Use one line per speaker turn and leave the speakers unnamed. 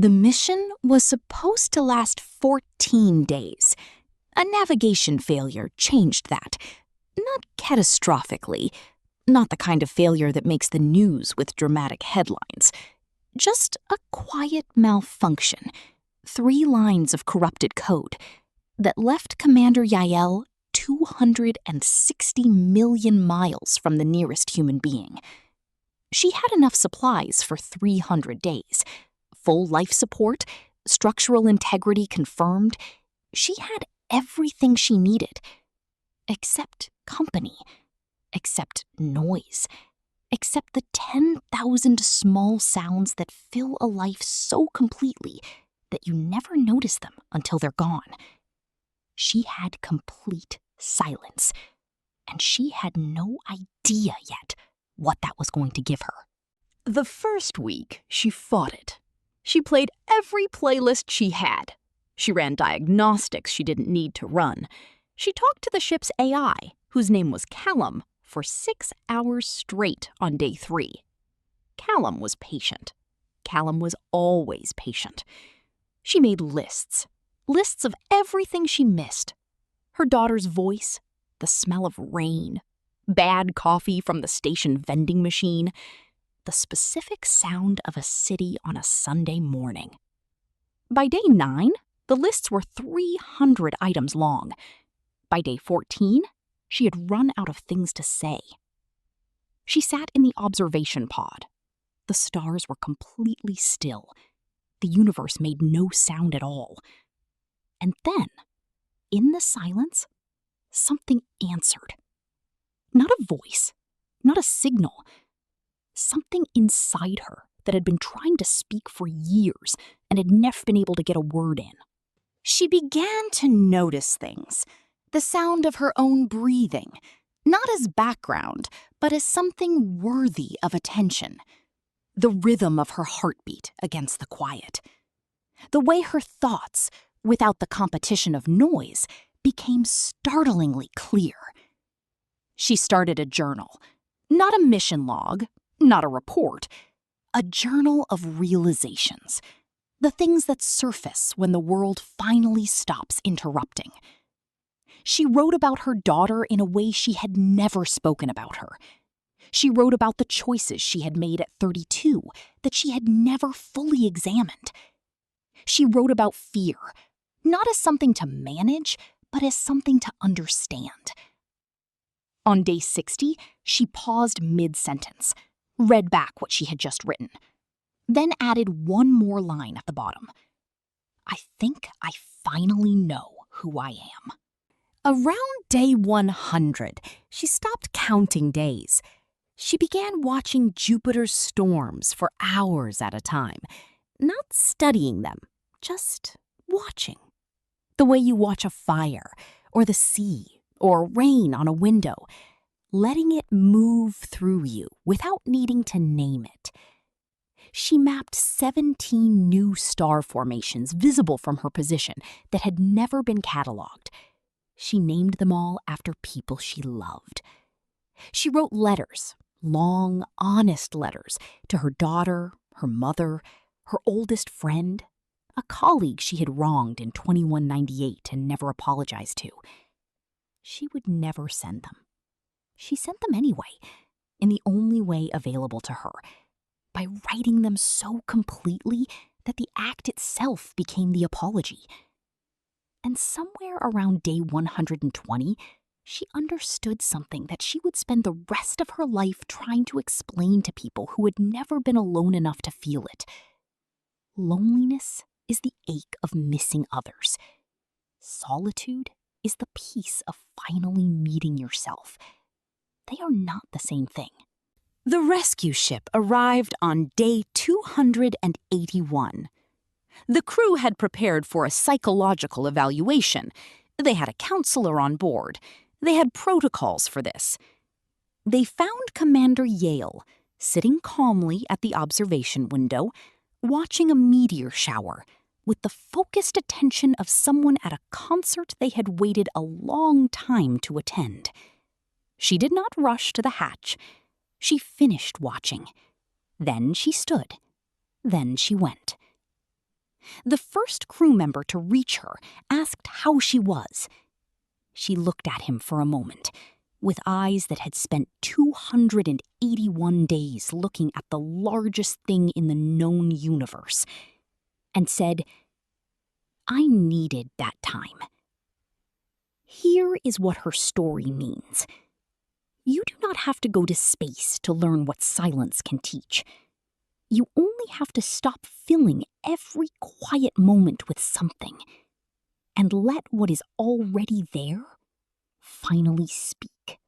The mission was supposed to last 14 days. A navigation failure changed that. Not catastrophically. Not the kind of failure that makes the news with dramatic headlines. Just a quiet malfunction. 3 lines of corrupted code that left Commander Yael 260 million miles from the nearest human being. She had enough supplies for 300 days. Full life support, structural integrity confirmed. She had everything she needed. Except company. Except noise. Except the 10,000 small sounds that fill a life so completely that you never notice them until they're gone. She had complete silence, and she had no idea yet what that was going to give her. The first week, she fought it. She played every playlist she had. She ran diagnostics she didn't need to run. She talked to the ship's AI, whose name was Callum, for 6 hours straight on day 3. Callum was patient. Callum was always patient. She made lists of everything she missed. Her daughter's voice, the smell of rain, bad coffee from the station vending machine, the specific sound of a city on a Sunday morning. By day 9, the lists were 300 items long. By day 14, she had run out of things to say. She sat in the observation pod. The stars were completely still. The universe made no sound at all. And then, in the silence, something answered. Not a voice, not a signal. Something inside her that had been trying to speak for years and had never been able to get a word in. She began to notice things. The sound of her own breathing, not as background, but as something worthy of attention. The rhythm of her heartbeat against the quiet. The way her thoughts, without the competition of noise, became startlingly clear. She started a journal. Not a mission log, not a report. A journal of realizations. The things that surface when the world finally stops interrupting. She wrote about her daughter in a way she had never spoken about her. She wrote about the choices she had made at 32 that she had never fully examined. She wrote about fear, not as something to manage, but as something to understand. On day 60, she paused mid-sentence, read back what she had just written, then added one more line at the bottom. I think I finally know who I am. Around day 100, she stopped counting days. She began watching Jupiter's storms for hours at a time, not studying them, just watching. The way you watch a fire, or the sea, or rain on a window, letting it move through you without needing to name it. She mapped 17 new star formations visible from her position that had never been cataloged. She named them all after people she loved. She wrote letters, long, honest letters, to her daughter, her mother, her oldest friend, a colleague she had wronged in 2198 and never apologized to. She would never send them. She sent them anyway, in the only way available to her, by writing them so completely that the act itself became the apology. And somewhere around day 120, she understood something that she would spend the rest of her life trying to explain to people who had never been alone enough to feel it. Loneliness is the ache of missing others. Solitude is the peace of finally meeting yourself. They are not the same thing. The rescue ship arrived on day 281. The crew had prepared for a psychological evaluation. They had a counselor on board. They had protocols for this. They found Commander Yale sitting calmly at the observation window, watching a meteor shower with the focused attention of someone at a concert they had waited a long time to attend. She did not rush to the hatch. She finished watching. Then she stood. Then she went. The first crew member to reach her asked how she was. She looked at him for a moment, with eyes that had spent 281 days looking at the largest thing in the known universe, and said, "I needed that time." Here is what her story means. You do not have to go to space to learn what silence can teach. You only have to stop filling every quiet moment with something and let what is already there finally speak.